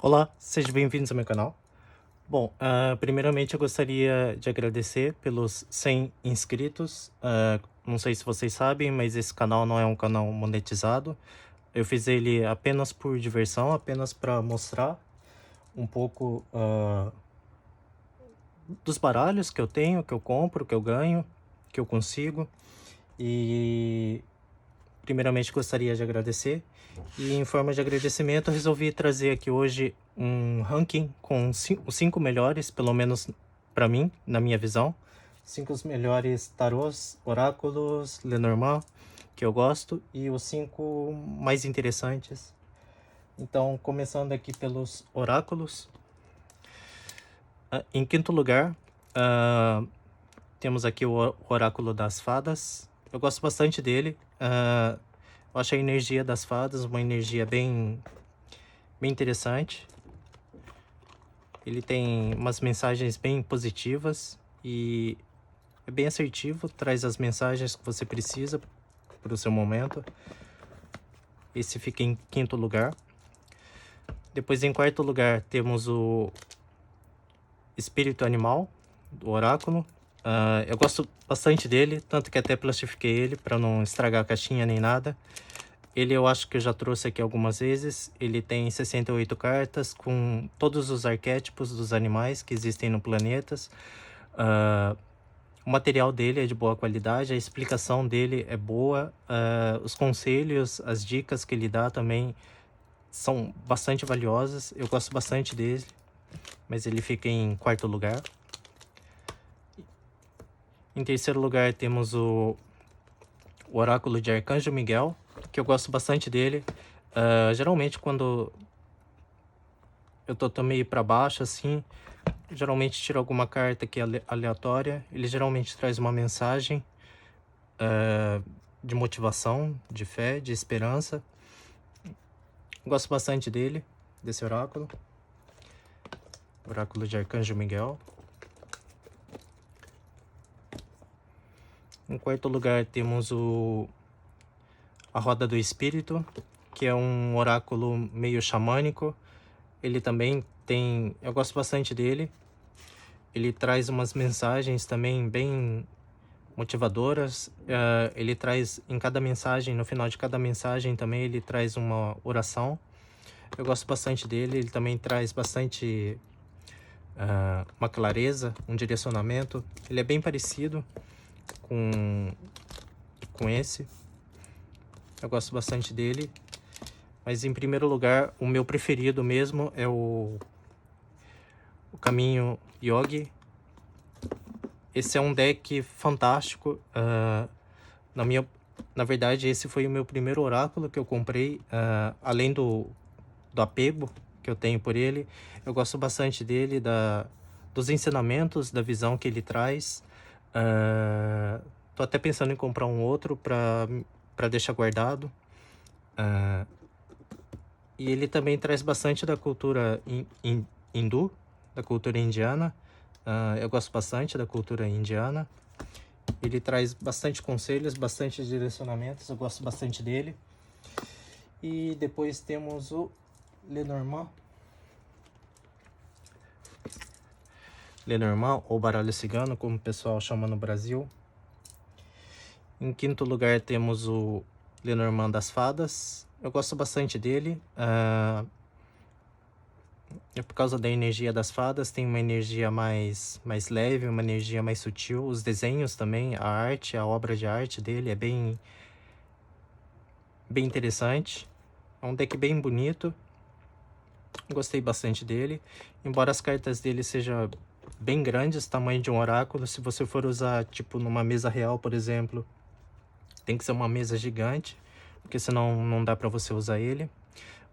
Olá, sejam bem-vindos ao meu canal. Bom, primeiramente eu gostaria de agradecer pelos 100 inscritos. Não sei se vocês sabem, mas esse canal não é um canal monetizado. Eu fiz ele apenas por diversão, apenas para mostrar um pouco dos baralhos que eu tenho, que eu compro, que eu ganho, que eu consigo. E primeiramente gostaria de agradecer. E em forma de agradecimento, eu resolvi trazer aqui hoje um ranking com os 5 melhores, pelo menos para mim, na minha visão. 5 os melhores tarôs, oráculos, Lenormand, que eu gosto, e os 5 mais interessantes. Então, começando aqui pelos oráculos. Em quinto lugar, temos aqui o oráculo das fadas. Eu gosto bastante dele. Eu acho a energia das fadas uma energia bem interessante. Ele tem umas mensagens bem positivas e é bem assertivo, traz as mensagens que você precisa para o seu momento. Esse fica em quinto lugar. Depois, em quarto lugar, temos o espírito animal do oráculo. Eu gosto bastante dele, tanto que até plastifiquei ele para não estragar a caixinha nem nada. Ele eu acho que eu já trouxe aqui algumas vezes. Ele tem 68 cartas com todos os arquétipos dos animais que existem no planeta. O material dele é de boa qualidade, a explicação dele é boa, os conselhos, as dicas que ele dá também são bastante valiosas. Eu gosto bastante dele, mas ele fica em quarto lugar. Em terceiro lugar temos o oráculo de Arcanjo Miguel, que eu gosto bastante dele. Geralmente quando eu tô meio para baixo assim, geralmente tiro alguma carta que é aleatória. Ele geralmente traz uma mensagem de motivação, de fé, de esperança. Gosto bastante dele, desse oráculo. Oráculo de Arcanjo Miguel. Em quarto lugar temos a Roda do Espírito, que é um oráculo meio xamânico. Ele também tem... Eu gosto bastante dele. Ele traz umas mensagens também bem motivadoras. Ele traz em cada mensagem, no final de cada mensagem também ele traz uma oração. Eu gosto bastante dele. Ele também traz bastante uma clareza, um direcionamento. Ele é bem parecido com esse. Eu gosto bastante dele. Mas em primeiro lugar, o meu preferido mesmo é o Caminho Yogi. Esse é um deck fantástico. Na verdade, esse foi o meu primeiro oráculo que eu comprei. Além do apego que eu tenho por ele, eu gosto bastante dele, dos ensinamentos, da visão que ele traz. Tô até pensando em comprar um outro para deixar guardado. E ele também traz bastante da cultura hindu, da cultura indiana. Eu gosto bastante da cultura indiana. Ele traz bastante conselhos, bastante direcionamentos. Eu gosto bastante dele. E depois temos o Lenormand. Lenormand, ou baralho cigano, como o pessoal chama no Brasil. Em quinto lugar temos o Lenormand das fadas. Eu gosto bastante dele. É por causa da energia das fadas, tem uma energia mais leve, uma energia mais sutil. Os desenhos também, a arte, a obra de arte dele é bem interessante. É um deck bem bonito. Gostei bastante dele. Embora as cartas dele sejam bem grandes, tamanho de um oráculo, se você for usar tipo numa mesa real, por exemplo, tem que ser uma mesa gigante, porque senão não dá para você usar ele.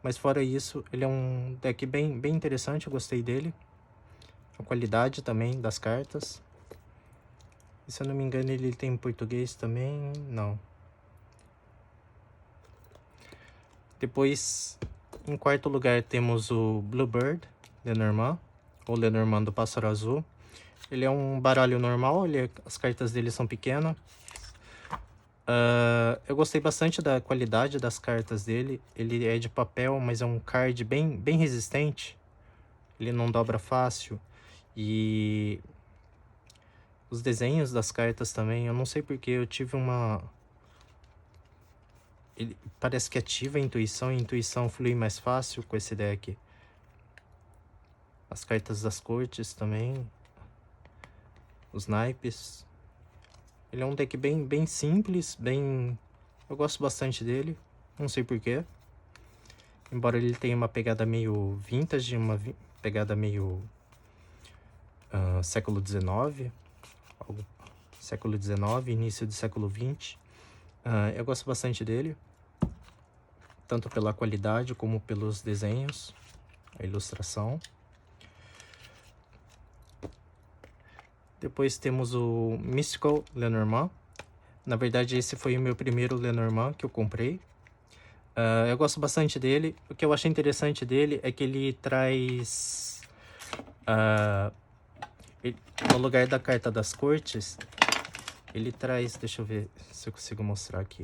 Mas fora isso, ele é um deck bem interessante, eu gostei dele. A qualidade também das cartas. E, se eu não me engano, ele tem em português também? Não. Depois, em quarto lugar, temos o Bluebird, Lenormand, ou Lenormand do Pássaro Azul. Ele é um baralho normal, as cartas dele são pequenas. Eu gostei bastante da qualidade das cartas dele. Ele é de papel, mas é um card bem resistente. ele não dobra fácil. E os desenhos das cartas também, eu não sei porque eu tive uma... Ele parece que ativa a intuição, e a intuição flui mais fácil com esse deck. As cartas das cortes também. Os naipes. Ele é um deck bem simples, bem... Eu gosto bastante dele, não sei porquê. Embora ele tenha uma pegada meio vintage, uma pegada meio século XIX, século XIX, início do século XX. Eu gosto bastante dele, tanto pela qualidade como pelos desenhos, a ilustração. Depois temos o Mystical Lenormand. Na verdade, esse foi o meu primeiro Lenormand que eu comprei. Eu gosto bastante dele. O que eu achei interessante dele é que ele traz... no lugar da carta das cortes, ele traz... Deixa eu ver se eu consigo mostrar aqui.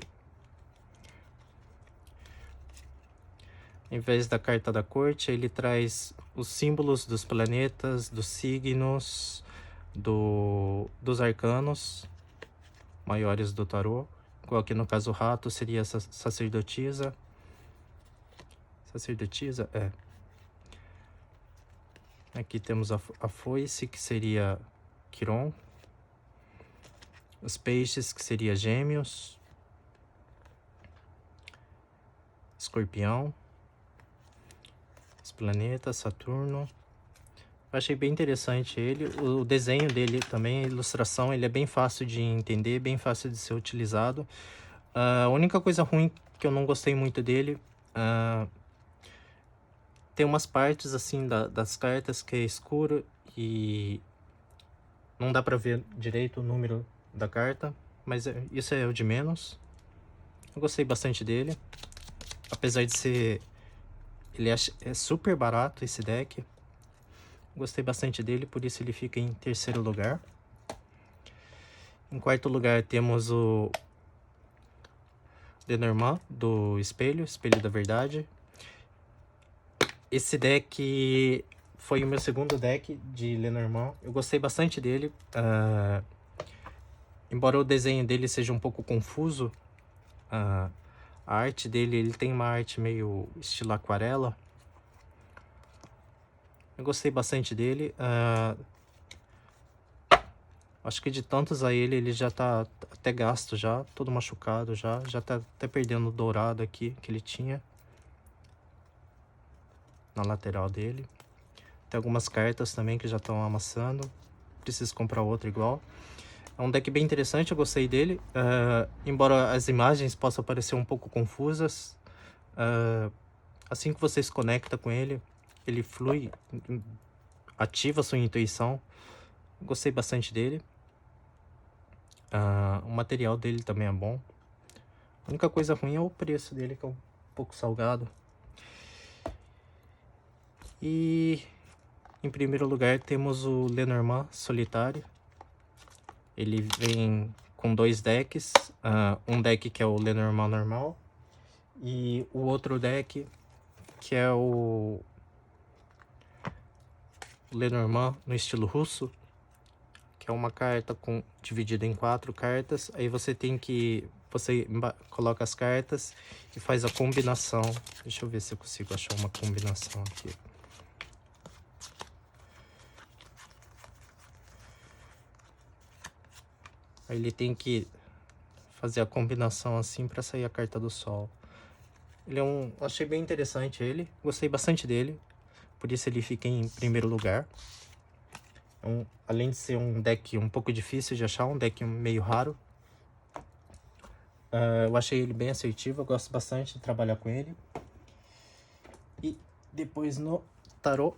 Em vez da carta da corte, ele traz os símbolos dos planetas, dos signos, dos arcanos maiores do tarô. Igual aqui no caso o rato seria sacerdotisa. Sacerdotisa? É. Aqui temos a foice, que seria Quiron. Os peixes, que seria Gêmeos. Escorpião. Os planetas, Saturno. Eu achei bem interessante ele. O desenho dele também, a ilustração, ele é bem fácil de entender, bem fácil de ser utilizado. A única coisa ruim que eu não gostei muito dele... tem umas partes assim das cartas que é escuro e não dá pra ver direito o número da carta, mas isso é o de menos. Eu gostei bastante dele, apesar de ser... Ele é super barato esse deck. Gostei bastante dele, por isso ele fica em terceiro lugar. Em quarto lugar temos o Lenormand do Espelho da Verdade. Esse deck foi o meu segundo deck de Lenormand. Eu gostei bastante dele. Embora o desenho dele seja um pouco confuso, a arte dele, ele tem uma arte meio estilo aquarela. Eu gostei bastante dele. Acho que de tantos a ele já tá até gasto já, todo machucado já. Já tá até perdendo o dourado aqui que ele tinha na lateral dele. Tem algumas cartas também que já estão amassando. Preciso comprar outro igual. É um deck bem interessante, eu gostei dele. Embora as imagens possam parecer um pouco confusas, assim que você se conecta com ele, ele flui, ativa a sua intuição. Gostei bastante dele. O material dele também é bom. A única coisa ruim é o preço dele, que é um pouco salgado. E em primeiro lugar temos o Lenormand Solitário. Ele vem com dois decks. Um deck que é o Lenormand normal. E o outro deck que é o Lenormand no estilo russo. Que é uma carta dividida em 4 cartas. Aí você tem que... Você coloca as cartas e faz a combinação. Deixa eu ver se eu consigo achar uma combinação aqui. Aí ele tem que fazer a combinação assim para sair a carta do sol. Ele é achei bem interessante ele. Gostei bastante dele. Por isso ele fica em primeiro lugar. Além de ser um deck um pouco difícil de achar, um deck meio raro. Eu achei ele bem assertivo, eu gosto bastante de trabalhar com ele. E depois no tarô.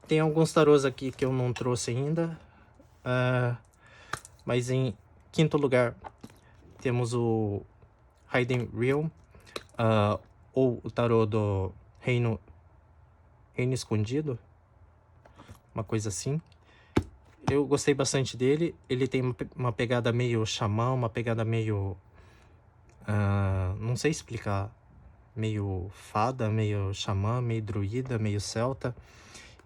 Tem alguns tarôs aqui que eu não trouxe ainda. Mas em quinto lugar temos o Hidden Realm. Ou o tarô do Reino Escondido. Uma coisa assim. Eu gostei bastante dele. Ele tem uma pegada meio xamã, uma pegada meio... não sei explicar. meio fada, meio xamã, meio druida, meio celta.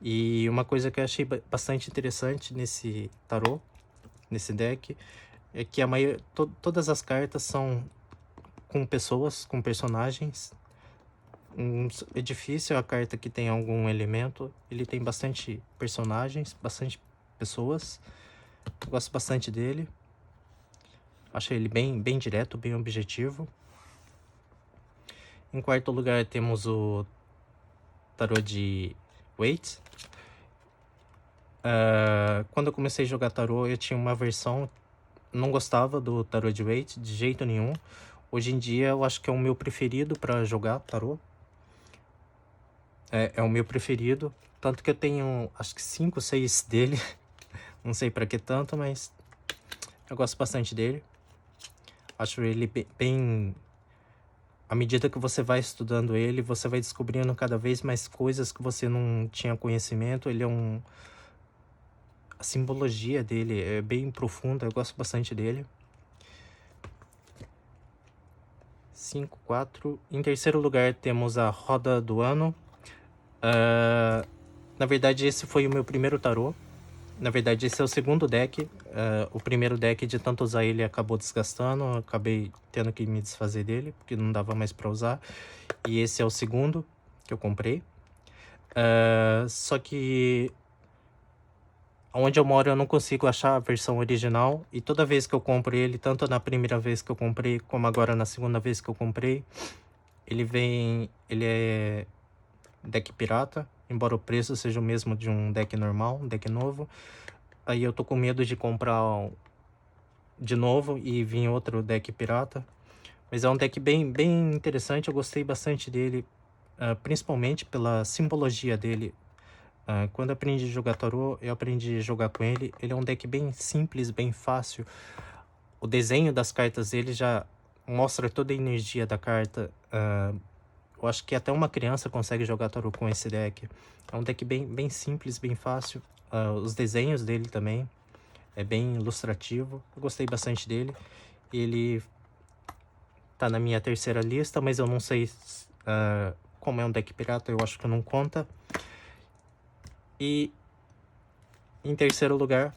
E uma coisa que eu achei bastante interessante nesse tarô, nesse deck, é que todas as cartas são com pessoas, com personagens. É difícil a carta que tem algum elemento. Ele tem bastante personagens, bastante pessoas. Eu gosto bastante dele. Acho ele bem direto, bem objetivo. Em quarto lugar temos o tarô de Waite. Quando eu comecei a jogar tarô, eu tinha uma versão, não gostava do tarô de Waite de jeito nenhum. Hoje em dia eu acho que é o meu preferido para jogar tarô. É o meu preferido, tanto que eu tenho acho que 5, 6 dele. Não sei para que tanto, mas eu gosto bastante dele. Acho ele bem... À medida que você vai estudando ele, você vai descobrindo cada vez mais coisas que você não tinha conhecimento. Ele é a simbologia dele é bem profunda, eu gosto bastante dele. 5, 4. Em terceiro lugar temos a Roda do Ano. Na verdade, esse foi o meu primeiro tarô. Na verdade, esse é o segundo deck. O primeiro deck, de tanto usar ele, acabou desgastando. Eu acabei tendo que me desfazer dele, porque não dava mais para usar. E esse é o segundo que eu comprei. Só que onde eu moro eu não consigo achar a versão original. E toda vez que eu compro ele, tanto na primeira vez que eu comprei, como agora na segunda vez que eu comprei, ele é deck pirata, embora o preço seja o mesmo de um deck normal, um deck novo. Aí eu tô com medo de comprar de novo e vir outro deck pirata. Mas é um deck bem interessante, eu gostei bastante dele, principalmente pela simbologia dele. Quando eu aprendi a jogar tarô, eu aprendi a jogar com ele. Ele é um deck bem simples, bem fácil. O desenho das cartas dele já mostra toda a energia da carta. Eu acho que até uma criança consegue jogar tarô com esse deck. É um deck bem simples, bem fácil. Os desenhos dele também é bem ilustrativo. Eu gostei bastante dele. Ele tá na minha terceira lista, mas eu não sei como é um deck pirata, eu acho que não conta. E em terceiro lugar,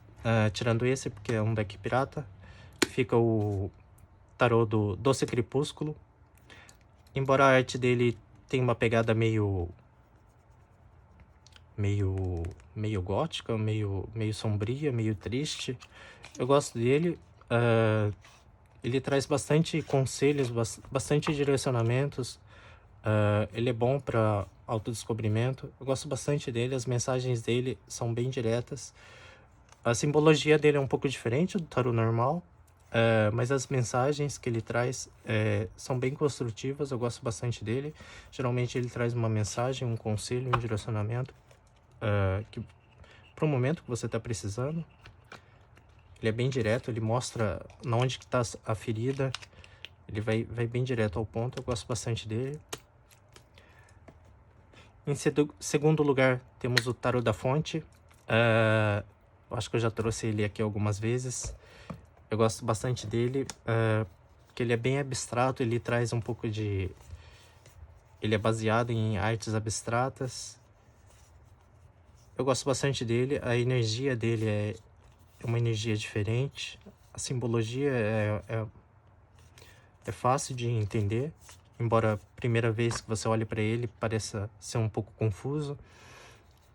tirando esse, porque é um deck pirata, fica o tarô do Doce Crepúsculo. Embora a arte dele tenha uma pegada meio gótica, meio sombria, meio triste, eu gosto dele. Ele traz bastante conselhos, bastante direcionamentos. Ele é bom para autodescobrimento. Eu gosto bastante dele, as mensagens dele são bem diretas. A simbologia dele é um pouco diferente do tarô normal, mas as mensagens que ele traz são bem construtivas, eu gosto bastante dele. Geralmente ele traz uma mensagem, um conselho, um direcionamento para o momento que você está precisando. Ele é bem direto, ele mostra onde que está a ferida. Ele vai bem direto ao ponto, eu gosto bastante dele. Em segundo lugar, temos o Tarô da Fonte. Eu acho que eu já trouxe ele aqui algumas vezes. Eu gosto bastante dele, porque ele é bem abstrato, ele traz um pouco de... Ele é baseado em artes abstratas. Eu gosto bastante dele, a energia dele é uma energia diferente. A simbologia é fácil de entender, embora a primeira vez que você olhe para ele pareça ser um pouco confuso.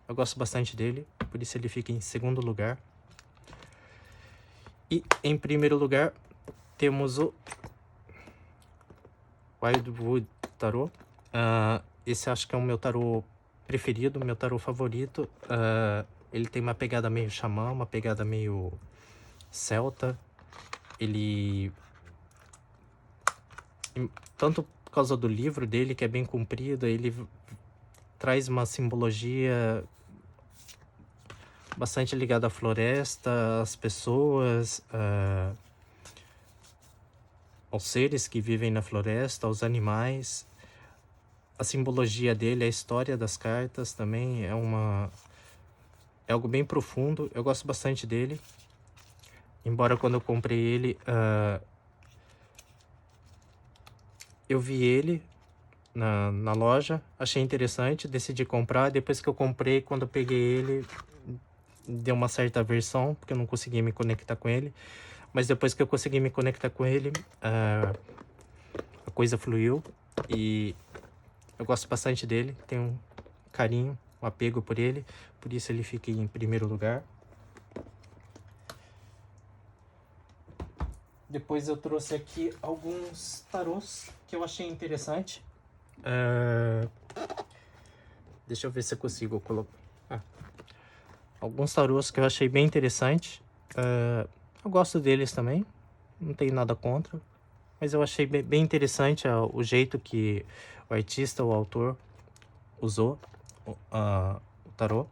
Eu gosto bastante dele, por isso ele fica em segundo lugar. E em primeiro lugar temos o Wildwood Tarot. Esse acho que é o meu tarô preferido, meu tarô favorito. Ele tem uma pegada meio xamã, uma pegada meio celta. Ele... Tanto por causa do livro dele, que é bem comprido, ele traz uma simbologia bastante ligada à floresta, às pessoas, aos seres que vivem na floresta, aos animais. A simbologia dele, a história das cartas também é algo bem profundo. Eu gosto bastante dele. Embora quando eu comprei ele, eu vi ele na loja, achei interessante, decidi comprar. Depois que eu comprei, quando eu peguei ele, deu uma certa aversão, porque eu não conseguia me conectar com ele. Mas depois que eu consegui me conectar com ele, a coisa fluiu e eu gosto bastante dele, tenho um carinho, um apego por ele, por isso ele fica em primeiro lugar. Depois eu trouxe aqui alguns tarôs que eu achei interessante. Deixa eu ver se eu consigo colocar. Alguns tarôs que eu achei bem interessante. Eu gosto deles também, não tenho nada contra. Mas eu achei bem interessante o jeito que o artista, o autor, usou o tarô.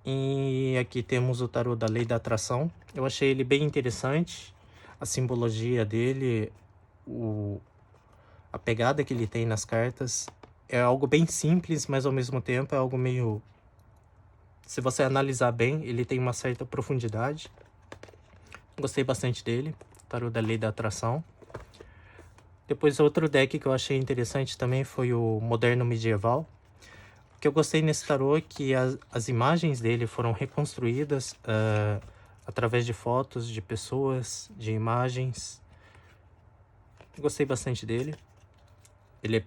E aqui temos o tarô da Lei da Atração. Eu achei ele bem interessante. A simbologia dele, a pegada que ele tem nas cartas. É algo bem simples, mas ao mesmo tempo é algo meio... Se você analisar bem, ele tem uma certa profundidade. Gostei bastante dele. Tarô da Lei da Atração. Depois outro deck que eu achei interessante também foi o Moderno Medieval. O que eu gostei nesse tarô é que as imagens dele foram reconstruídas através de fotos de pessoas, de imagens. Gostei bastante dele. Ele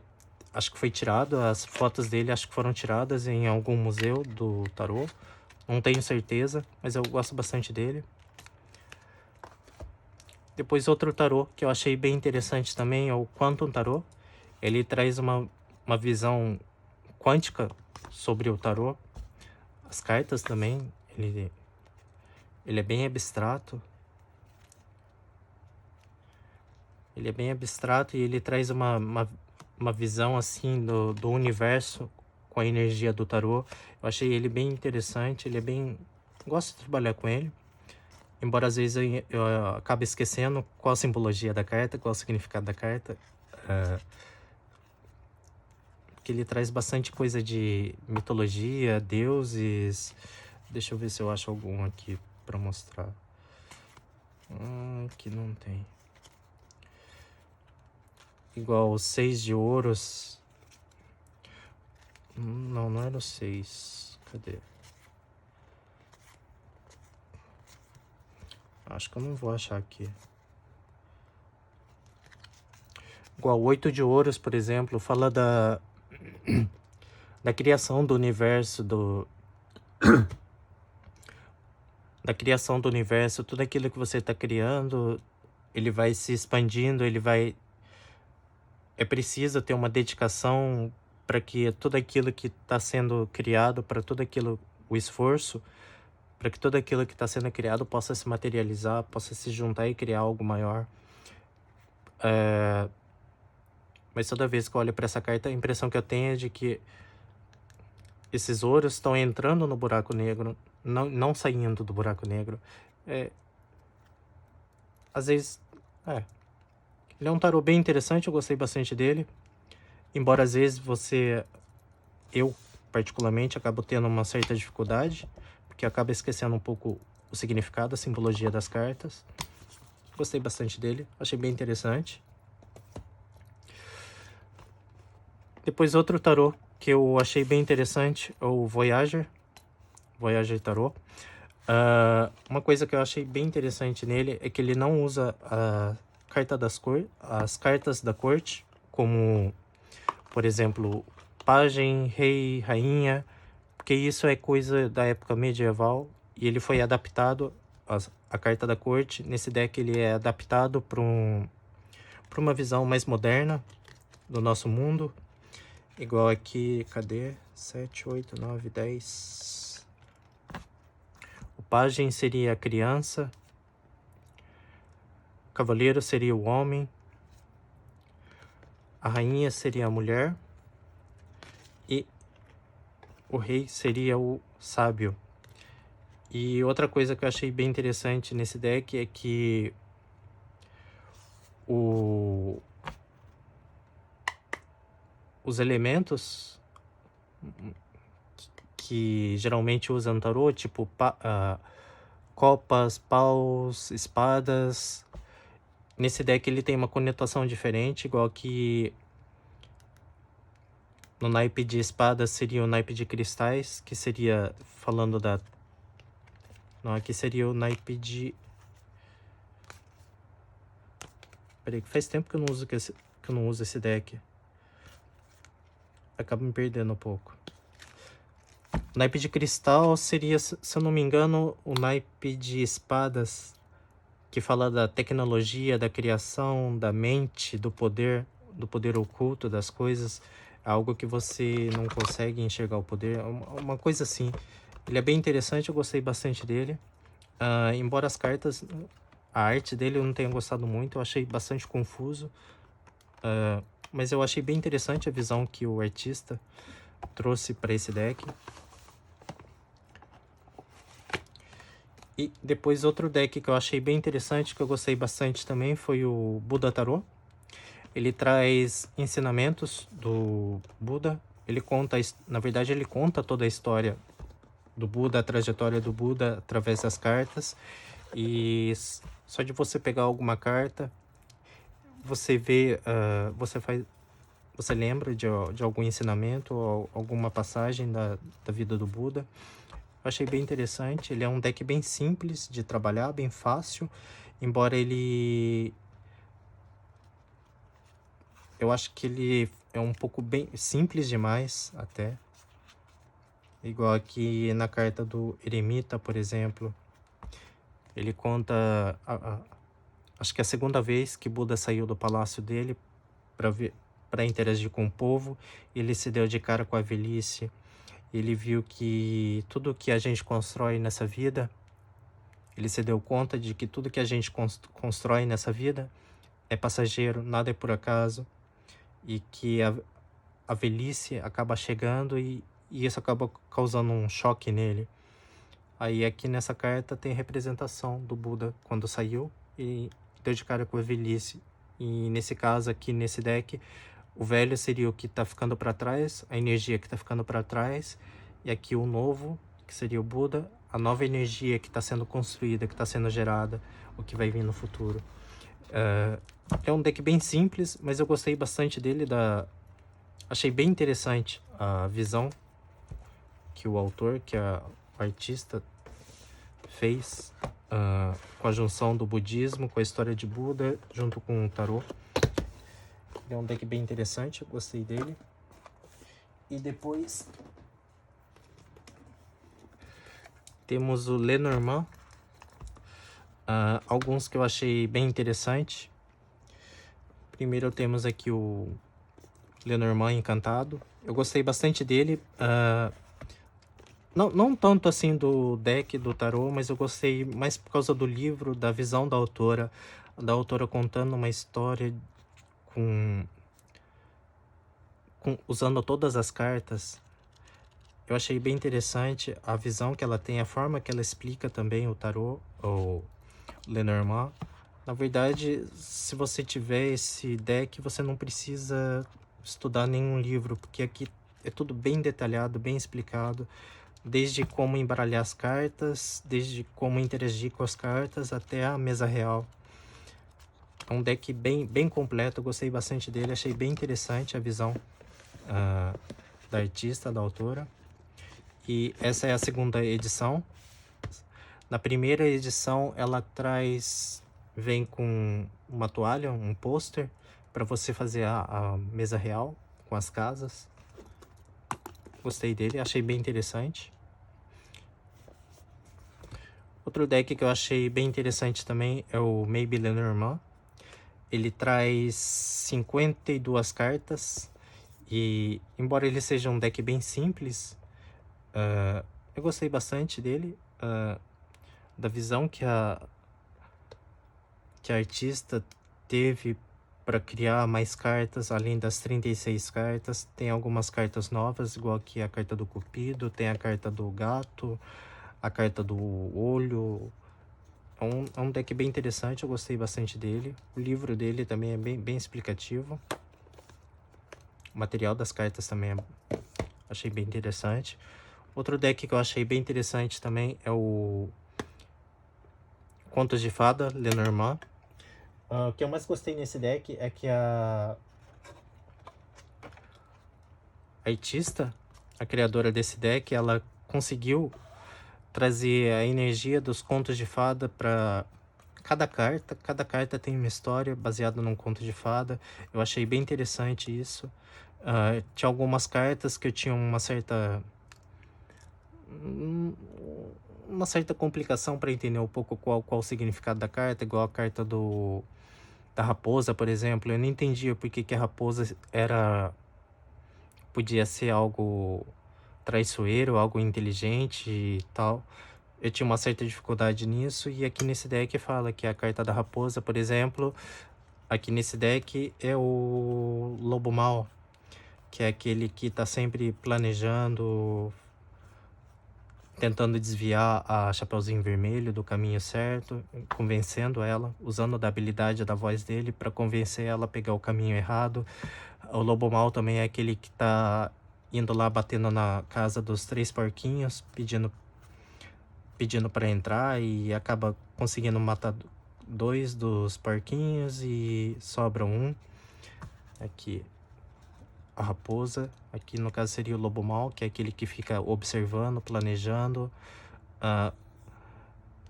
acho que foi tirado, as fotos dele acho que foram tiradas em algum museu do tarô. Não tenho certeza, mas eu gosto bastante dele. Depois outro tarô que eu achei bem interessante também é o Quantum Tarô. Ele traz uma visão quântica sobre o tarô. As cartas também, ele é bem abstrato. Ele é bem abstrato e ele traz uma visão assim do universo com a energia do tarô. Eu achei ele bem interessante, ele é bem... Gosto de trabalhar com ele. Embora às vezes eu acabe esquecendo qual a simbologia da carta, qual o significado da carta. Porque ele traz bastante coisa de mitologia, deuses. Deixa eu ver se eu acho algum aqui pra mostrar. Aqui não tem. Igual o 6 de ouros. Não era o 6. Cadê? Acho que eu não vou achar aqui. Igual o 8 de ouros, por exemplo, fala da criação do universo, da criação do universo. Tudo aquilo que você está criando, ele vai se expandindo, ele vai... É preciso ter uma dedicação para que tudo aquilo que está sendo criado, para tudo aquilo, o esforço, para que tudo aquilo que está sendo criado possa se materializar, possa se juntar e criar algo maior. Mas toda vez que eu olho para essa carta, a impressão que eu tenho é de que esses ouros estão entrando no buraco negro, não saindo do buraco negro. Às vezes, ele é um tarô bem interessante, eu gostei bastante dele. Embora às vezes eu particularmente, acabo tendo uma certa dificuldade, porque acaba esquecendo um pouco o significado, a simbologia das cartas. Gostei bastante dele, achei bem interessante. Depois outro tarô que eu achei bem interessante é o Voyager Tarô. Uma coisa que eu achei bem interessante nele é que ele não usa as cartas da corte, como, por exemplo, pajem, rei, rainha, porque isso é coisa da época medieval e ele foi adaptado, a carta da corte, nesse deck ele é adaptado para uma visão mais moderna do nosso mundo. Igual aqui, cadê? 7, 8, 9, 10. O pajem seria a criança. O cavaleiro seria o homem. A rainha seria a mulher. E o rei seria o sábio. E outra coisa que eu achei bem interessante nesse deck é que os elementos que geralmente usam no tarô, tipo copas, paus, espadas, nesse deck ele tem uma conotação diferente, igual que No naipe de espadas seria o naipe de cristais, que seria falando da... Não, aqui seria o naipe de... Peraí, que faz tempo que eu não uso esse deck. Acabo me perdendo um pouco. O naipe de cristal seria, se eu não me engano, o naipe de espadas, que fala da tecnologia, da criação, da mente, do poder oculto das coisas. Algo que você não consegue enxergar o poder, uma coisa assim. Ele é bem interessante, eu gostei bastante dele. Embora as cartas, a arte dele eu não tenha gostado muito, eu achei bastante confuso. Mas eu achei bem interessante a visão que o artista trouxe para esse deck. E depois outro deck que eu achei bem interessante, que eu gostei bastante também, foi o Buda Tarot. Ele traz ensinamentos do Buda. Ele conta, na verdade, ele conta toda a história do Buda, a trajetória do Buda através das cartas. E só de você pegar alguma carta, você vê, você lembra de algum ensinamento ou alguma passagem da vida do Buda. Eu achei bem interessante. Ele é um deck bem simples de trabalhar, bem fácil, embora ele... Eu acho que ele é um pouco bem simples demais, até. Igual aqui na carta do Eremita, por exemplo. Ele conta... acho que é a segunda vez que Buda saiu do palácio dele para interagir com o povo. Ele se deu de cara com a velhice. Ele viu que tudo que a gente constrói nessa vida... Ele se deu conta de que tudo que a gente constrói nessa vida é passageiro, nada é por acaso. E que a velhice acaba chegando e isso acaba causando um choque nele. Aí aqui nessa carta tem a representação do Buda quando saiu e deu de cara com a velhice. E nesse caso aqui, nesse deck, o velho seria o que está ficando para trás, a energia que está ficando para trás. E aqui o novo, que seria o Buda, a nova energia que está sendo construída, que está sendo gerada, o que vai vir no futuro. É um deck bem simples, mas eu gostei bastante dele. Achei bem interessante a visão que o autor, que o artista fez com a junção do budismo, com a história de Buda, junto com o tarô. É um deck bem interessante, eu gostei dele. E depois temos o Lenormand. Alguns que eu achei bem interessante. Primeiro temos aqui o Lenormand Encantado. Eu gostei bastante dele. Não tanto assim do deck do tarô, mas eu gostei mais por causa do livro, da visão da autora contando uma história usando todas as cartas. Eu achei bem interessante a visão que ela tem, a forma que ela explica também o tarô, ou Lenormand. Na verdade, se você tiver esse deck, você não precisa estudar nenhum livro, porque aqui é tudo bem detalhado, bem explicado, desde como embaralhar as cartas, desde como interagir com as cartas, até a mesa real. É um deck bem completo, eu gostei bastante dele, achei bem interessante a visão da artista, da autora. E essa é a segunda edição. Na primeira edição, ela vem com uma toalha, um pôster, para você fazer a mesa real com as casas. Gostei dele, achei bem interessante. Outro deck que eu achei bem interessante também é o Maybe Lenormand. Ele traz 52 cartas e, embora ele seja um deck bem simples, eu gostei bastante dele, da visão que a artista teve para criar mais cartas, além das 36 cartas. Tem algumas cartas novas, igual aqui a carta do Cupido, tem a carta do Gato, a carta do Olho. É um deck bem interessante, eu gostei bastante dele. O livro dele também é bem explicativo. O material das cartas também achei bem interessante. Outro deck que eu achei bem interessante também é o Contos de Fada, Lenormand. O que eu mais gostei nesse deck é que a artista, a criadora desse deck, ela conseguiu trazer a energia dos contos de fada para cada carta. Cada carta tem uma história baseada num conto de fada. Eu achei bem interessante isso. Tinha algumas cartas que eu tinha hum, uma certa complicação para entender um pouco qual o significado da carta, igual a carta da raposa, por exemplo. Eu não entendia por que a raposa podia ser algo traiçoeiro, algo inteligente e tal. Eu tinha uma certa dificuldade nisso, e aqui nesse deck fala que a carta da raposa, por exemplo, aqui nesse deck é o lobo mau, que é aquele que tá sempre planejando, tentando desviar a Chapeuzinho Vermelho do caminho certo, convencendo ela, usando da habilidade da voz dele para convencer ela a pegar o caminho errado. O lobo mau também é aquele que tá indo lá batendo na casa dos 3 porquinhos, pedindo para entrar, e acaba conseguindo matar 2 dos porquinhos e sobra um. Aqui a raposa, aqui no caso seria o lobo mau, que é aquele que fica observando, planejando,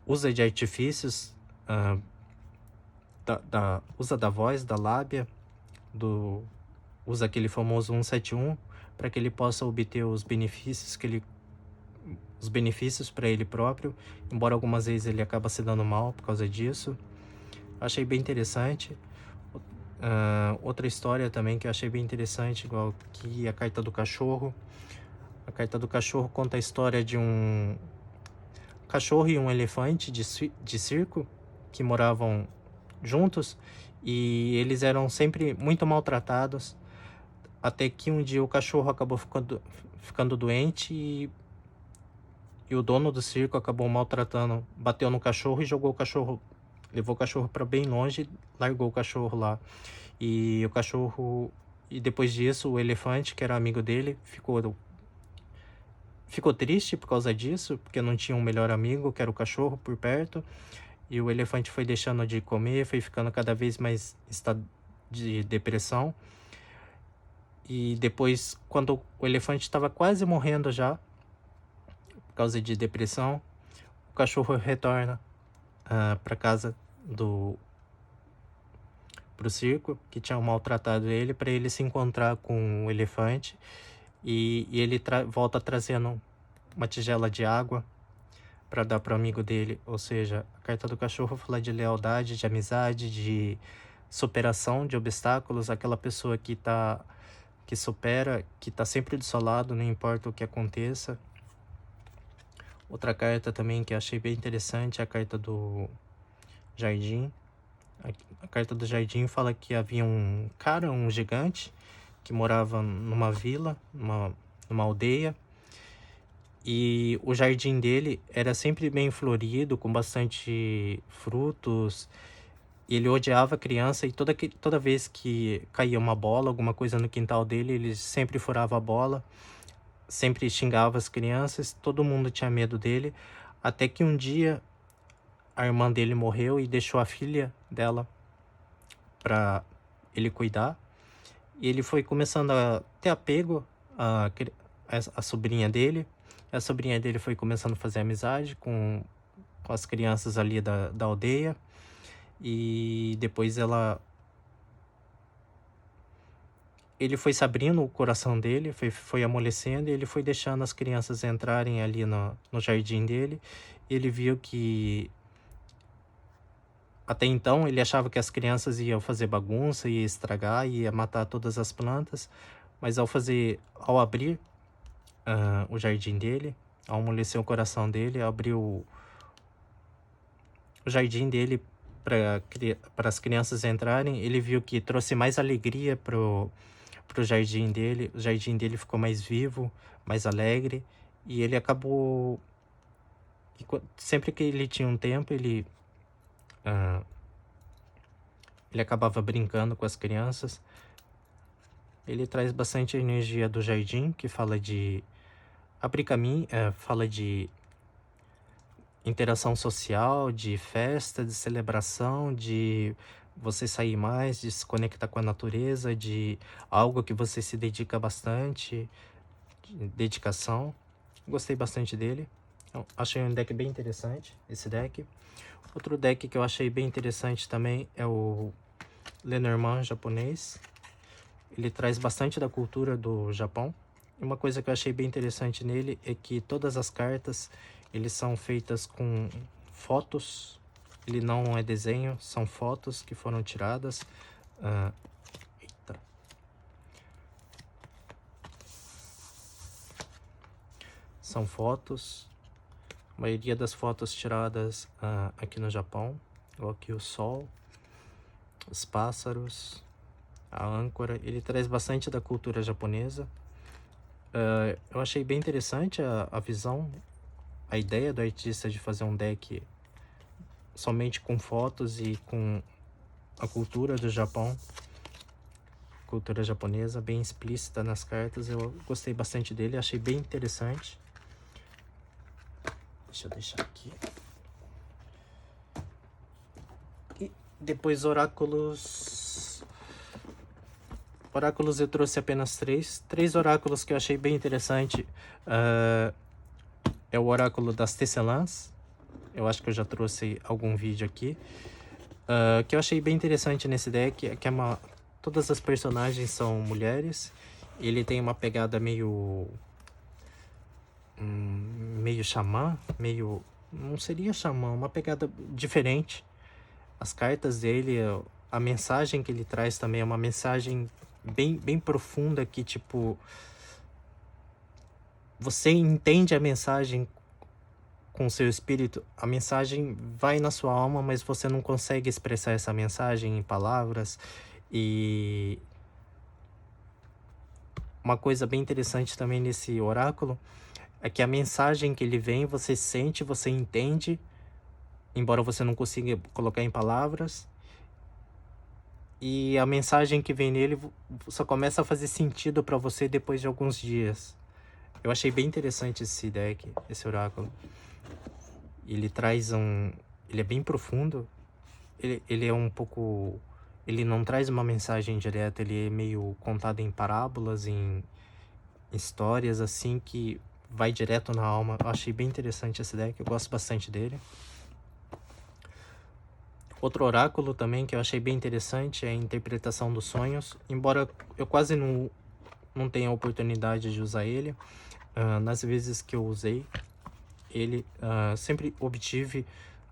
usa de artifícios, usa da voz, da lábia, usa aquele famoso 171 para que ele possa obter os benefícios para ele próprio, embora algumas vezes ele acaba se dando mal por causa disso. Achei bem interessante. Outra história também que eu achei bem interessante, igual que a carta do cachorro. A carta do cachorro conta a história de um cachorro e um elefante de circo que moravam juntos, e eles eram sempre muito maltratados, até que um dia o cachorro acabou ficando doente, e o dono do circo acabou maltratando, bateu no cachorro e levou o cachorro para bem longe e largou o cachorro lá. E depois disso, o elefante, que era amigo dele, ficou triste por causa disso, porque não tinha um melhor amigo, que era o cachorro, por perto. E o elefante foi deixando de comer, foi ficando cada vez mais em estado de depressão. E depois, quando o elefante estava quase morrendo já, por causa de depressão, o cachorro retorna para casa pro circo, que tinha maltratado ele, para ele se encontrar com o elefante, e ele volta trazendo uma tigela de água para dar pro amigo dele. Ou seja, a carta do cachorro fala de lealdade, de amizade, de superação de obstáculos, aquela pessoa que supera, que tá sempre do seu lado, não importa o que aconteça. Outra carta também que eu achei bem interessante é a carta do jardim. A carta do jardim fala que havia um gigante, que morava numa vila, numa aldeia, e o jardim dele era sempre bem florido, com bastante frutos. Ele odiava criança, e toda vez que caía uma bola, alguma coisa no quintal dele, ele sempre furava a bola, sempre xingava as crianças, todo mundo tinha medo dele, até que um dia a irmã dele morreu e deixou a filha dela para ele cuidar. E ele foi começando a ter apego à sobrinha dele. A sobrinha dele foi começando a fazer amizade com as crianças ali da aldeia. E depois ele foi se abrindo o coração dele, foi amolecendo, e ele foi deixando as crianças entrarem ali no jardim dele. E ele viu que até então ele achava que as crianças iam fazer bagunça, ia estragar, ia matar todas as plantas, mas ao abrir o jardim dele, ao amolecer o coração dele, abriu o jardim dele para as crianças entrarem, ele viu que trouxe mais alegria pro jardim dele. O jardim dele ficou mais vivo, mais alegre, e ele acabou, sempre que ele tinha um tempo, ele acabava brincando com as crianças. Ele traz bastante energia do jardim, que fala de abrir caminho, fala de interação social, de festa, de celebração, de você sair mais, de se conectar com a natureza, de algo que você se dedica bastante, de dedicação. Gostei bastante dele. Eu achei um deck bem interessante, esse deck. Outro deck que eu achei bem interessante também é o Lenormand japonês. Ele traz bastante da cultura do Japão. E uma coisa que eu achei bem interessante nele é que todas as cartas eles são feitas com fotos. Ele não é desenho, são fotos que foram tiradas. Eita. São fotos. A maioria das fotos tiradas aqui no Japão. Igual aqui o sol, os pássaros, a âncora. Ele traz bastante da cultura japonesa. Eu achei bem interessante a visão, a ideia do artista de fazer um deck somente com fotos e com a cultura do Japão, cultura japonesa bem explícita nas cartas. Eu gostei bastante dele, achei bem interessante. Deixa eu deixar aqui. E depois oráculos. Oráculos eu trouxe apenas três oráculos que eu achei bem interessante. É o oráculo das tecelãs. Eu acho que eu já trouxe algum vídeo aqui. Que eu achei bem interessante nesse deck é que todas as personagens são mulheres. Ele tem uma pegada meio xamã, meio... Não seria xamã, uma pegada diferente. As cartas dele, a mensagem que ele traz também é uma mensagem bem profunda que, tipo... Você entende a mensagem com o seu espírito, a mensagem vai na sua alma, mas você não consegue expressar essa mensagem em palavras. E uma coisa bem interessante também nesse oráculo é que a mensagem que ele vem, você sente, você entende, embora você não consiga colocar em palavras. E a mensagem que vem nele só começa a fazer sentido para você depois de alguns dias. Eu achei bem interessante esse deck, esse oráculo. Ele traz ele é bem profundo. Ele é um pouco... Ele não traz uma mensagem direta, ele é meio contado em parábolas, em histórias assim que vai direto na alma. Eu achei bem interessante esse deck, eu gosto bastante dele. Outro oráculo também que eu achei bem interessante é a interpretação dos sonhos. Embora eu quase não tenha a oportunidade de usar ele, nas vezes que eu usei ele, sempre obtive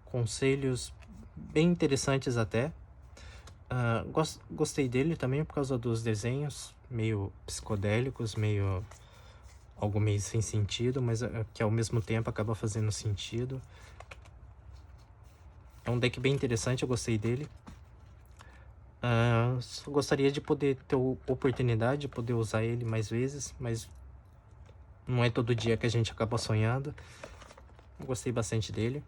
conselhos bem interessantes até. Gostei dele também por causa dos desenhos meio psicodélicos, algo meio sem sentido, mas que ao mesmo tempo acaba fazendo sentido. É um deck bem interessante, eu gostei dele. Só gostaria de poder ter oportunidade de poder usar ele mais vezes, mas não é todo dia que a gente acaba sonhando. Eu gostei bastante dele.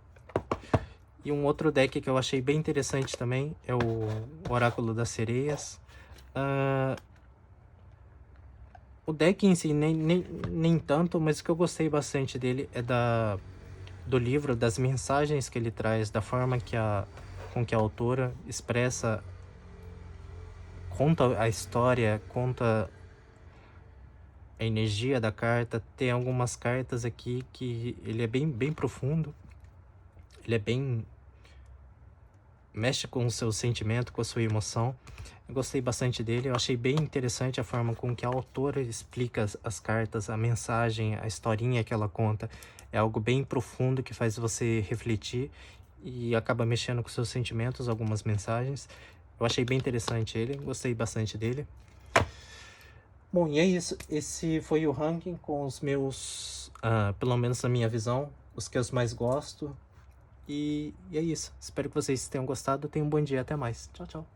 E um outro deck que eu achei bem interessante também é o Oráculo das Sereias. O deck em si nem tanto, mas o que eu gostei bastante dele é do livro, das mensagens que ele traz, da forma com que a autora expressa, conta a história, conta a energia da carta. Tem algumas cartas aqui que ele é bem profundo. Ele é mexe com o seu sentimento, com a sua emoção. Eu gostei bastante dele, eu achei bem interessante a forma com que a autora explica as cartas, a mensagem, a historinha que ela conta. É algo bem profundo que faz você refletir e acaba mexendo com seus sentimentos, algumas mensagens. Eu achei bem interessante ele, gostei bastante dele. Bom, e é isso. Esse foi o ranking com os meus, pelo menos na minha visão, os que eu mais gosto. E é isso. Espero que vocês tenham gostado. Tenham um bom dia. Até mais. Tchau, tchau.